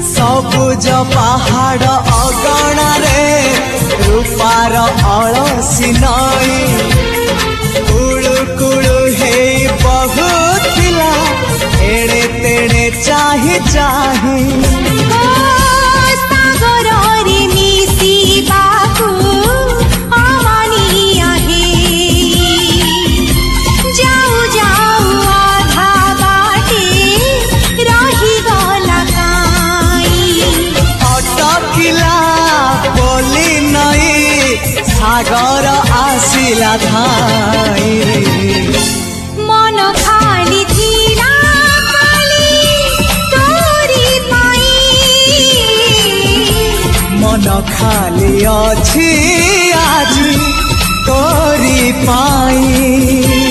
सबुज पहाड़ अगणा रे रूपार अलसी नई कुळु कुळु हे बहुथिला एड़े तेड़े चाही चाही सागर आसिला धाई मन खाली थिला खाली तोरी पाई मन खाली अछि आज तोरी पाई।